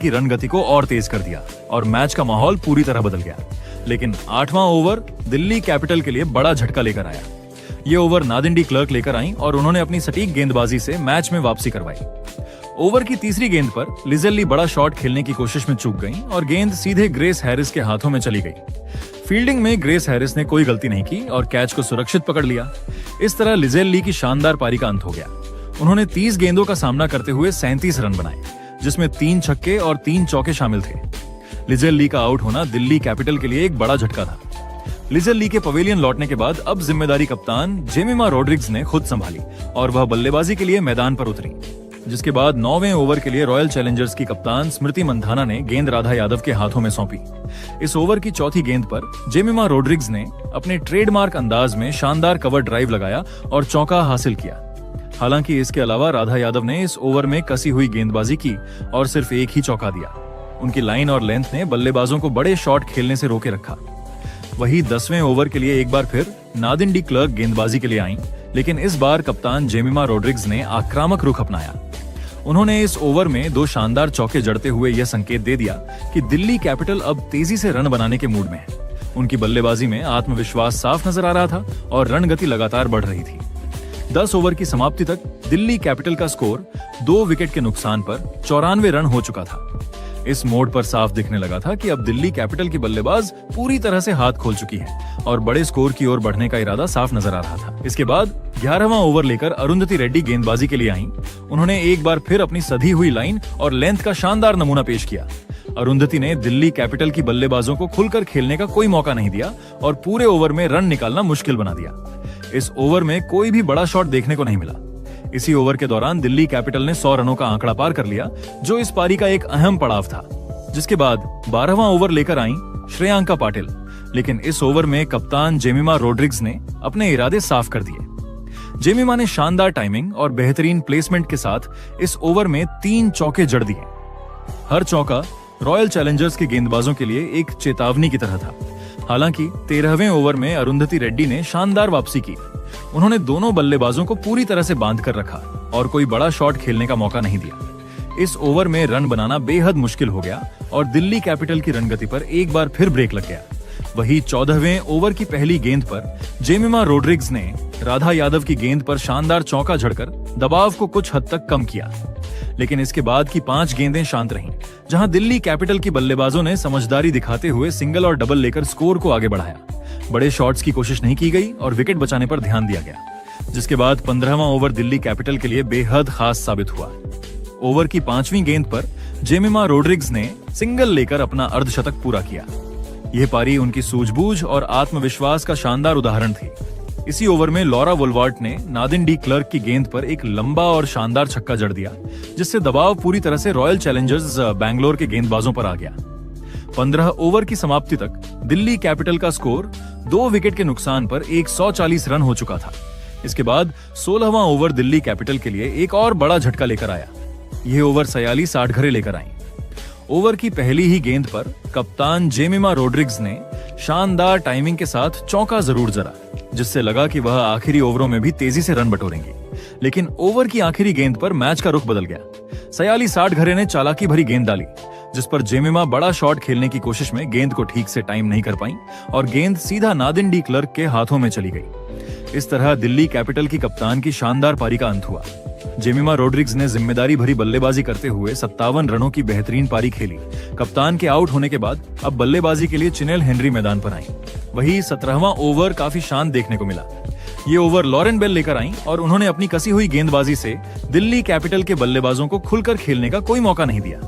की रन गति को और तेज कर दिया और मैच का माहौल पूरी तरह बदल गया। लेकिन 8वां ओवर दिल्ली कैपिटल के लिए बड़ा झटका लेकर आया। ये ओवर नादिन डी क्लर्क लेकर आई और उन्होंने अपनी सटीक गेंदबाजी से मैच में वापसी करवाई। ओवर की तीसरी गेंद पर लिजेल ली बड़ा शॉट खेलने की कोशिश में चूक गईं और गेंद सीधे ग्रेस हैरिस के हाथों में चली गई। फील्डिंग में ग्रेस हैरिस ने कोई गलती नहीं की और कैच को सुरक्षित पकड़ लिया। इस तरह लिजेल ली की शानदार पारी का अंत हो गया। उन्होंने 30 गेंदों का सामना करते हुए 37 रन बनाए, जिसमें 3 छक्के और 3 चौके शामिल थे। लिजेल ली का आउट होना दिल्ली कैपिटल के लिए एक बड़ा झटका था। लिजेल ली के पवेलियन लौटने के बाद अब जिम्मेदारी कप्तान जेमिमा रोड्रिग्स ने खुद संभाली और वह बल्लेबाजी के लिए मैदान पर उतरी। जिसके बाद 9वें ओवर के लिए रॉयल चैलेंजर्स की कप्तान स्मृति मंधाना ने गेंद राधा यादव के हाथों में सौंपी। इस ओवर की चौथी गेंद पर जेमिमा रोड्रिग्स ने अपने ट्रेडमार्क अंदाज में शानदार कवर ड्राइव लगाया और चौका हासिल किया। हालांकि इसके अलावा राधा यादव ने इस ओवर में कसी हुई गेंदबाजी की और सिर्फ एक ही चौका दिया। उनकी लाइन और लेंथ ने बल्लेबाजों को बड़े शॉट खेलने से रोके रखा। वही 10वें ओवर के लिए एक बार फिर नादिन डी क्लर्क गेंदबाजी के लिए आईं, लेकिन इस बार कप्तान जेमिमा रोड्रिग्स ने आक्रामक रुख अपनाया। उन्होंने इस ओवर में 2 शानदार चौके जड़ते हुए यह संकेत दे दिया कि दिल्ली कैपिटल अब तेजी से रन बनाने के मूड में है। उनकी बल्लेबाजी में आत्मविश्वास साफ नजर आ रहा था और रन गति लगातार बढ़ रही थी। 10 ओवर की समाप्ति तक दिल्ली कैपिटल का स्कोर 2 विकेट के नुकसान पर 94 रन हो चुका था। इस मोड़ पर साफ दिखने लगा था कि अब दिल्ली कैपिटल की बल्लेबाज पूरी तरह से हाथ खोल चुकी है और बड़े स्कोर की ओर बढ़ने का इरादा साफ नजर आ रहा था। इसके बाद 11वां ओवर लेकर अरुंधति रेड्डी गेंदबाजी के लिए आईं। उन्होंने एक बार फिर अपनी सधी हुई लाइन और लेंथ का शानदार नमूना पेश किया। अरुंधति ने दिल्ली कैपिटल की बल्लेबाजों को खुलकर खेलने का कोई मौका नहीं दिया और पूरे ओवर में रन निकालना मुश्किल बना दिया। इस ओवर में कोई भी बड़ा शॉट देखने को नहीं मिला। इसी ओवर के दौरान दिल्ली कैपिटल ने 100 रनों का आंकड़ा पार कर लिया, जो इस पारी का एक अहम पड़ाव था। जिसके बाद 12वां ओवर लेकर आईं श्रेयांका पाटिल, लेकिन इस ओवर में कप्तान जेमिमा रोड्रिग्स ने अपने इरादे साफ कर दिए। जेमिमा ने शानदार टाइमिंग और बेहतरीन प्लेसमेंट के साथ इस ओवर में 3 चौके जड़ दिए। हर चौका रॉयल चैलेंजर्स के गेंदबाजों के लिए एक चेतावनी की तरह था। हालांकि 13वें ओवर में अरुंधति रेड्डी ने शानदार वापसी की। उन्होंने दोनों बल्लेबाजों को पूरी तरह से बांध कर रखा और कोई बड़ा शॉट खेलने का मौका नहीं दिया। इस ओवर में रन बनाना बेहद मुश्किल हो गया और दिल्ली कैपिटल की रनगति पर एक बार फिर ब्रेक लग गया। वही 14वें ओवर की पहली गेंद पर जेमिमा रोड्रिग्स ने राधा यादव की गेंद पर शानदार चौका जड़कर दबाव को कुछ हद तक कम किया। लेकिन इसके बाद की 5 गेंदें शांत रहीं, जहां दिल्ली कैपिटल की बल्लेबाजों ने समझदारी दिखाते हुए सिंगल और डबल लेकर स्कोर को आगे बढ़ाया। बड़े शॉट्स की कोशिश नहीं की गई और विकेट बचाने पर ध्यान दिया गया। जिसके बाद 15वां ओवर दिल्ली कैपिटल के लिए बेहद खास साबित हुआ। ओवर की 5वीं गेंद पर जेमिमा रोड्रिग्स ने सिंगल लेकर अपना अर्धशतक पूरा किया। यह पारी उनकी सूझबूझ और आत्मविश्वास का शानदार उदाहरण थी। इसी ओवर में लॉरा वोल्वार्ट ने नादिन डी क्लर्क की गेंद पर एक लंबा और शानदार छक्का जड़ दिया, जिससे दबाव पूरी तरह से रॉयल चैलेंजर्स बैंगलोर के गेंदबाजों पर आ गया। 15 ओवर की समाप्ति तक दिल्ली कैपिटल का स्कोर 2 विकेट के नुकसान पर 140 रन हो चुका था। इसके बाद 16वां ओवर दिल्ली कैपिटल के लिए एक और बड़ा झटका लेकर आया। यह ओवर 46 घरे लेकर आई। ओवर की पहली ही गेंद पर कप्तान जेमिमा रोड्रिग्स ने शानदार टाइमिंग के साथ चौका जरूर जड़ा, जिससे लगा कि वह आखिरी ओवरों में भी तेजी से रन बटोरेंगे। लेकिन ओवर की आखिरी गेंद पर मैच का रुख बदल गया। 46 घरे ने चालाकी भरी गेंद डाली, जिस पर जेमिमा बड़ा शॉट खेलने की कोशिश में गेंद को ठीक से टाइम नहीं कर पाई और गेंद सीधा नादिन डी क्लर्क के हाथों में चली गई। इस तरह दिल्ली कैपिटल की कप्तान की शानदार पारी का अंत हुआ। जेमिमा रोड्रिग्स ने जिम्मेदारी भरी बल्लेबाजी करते हुए 57 रनों की बेहतरीन पारी खेली। कप्तान के आउट होने के बाद अब बल्लेबाजी के लिए चिनेल हेनरी मैदान पर आई। वही 17वां ओवर काफी शांत देखने को मिला। ये ओवर लॉरेन बेल लेकर आई और उन्होंने अपनी कसी हुई गेंदबाजी से दिल्ली कैपिटल के बल्लेबाजों को खुलकर खेलने का कोई मौका नहीं दिया।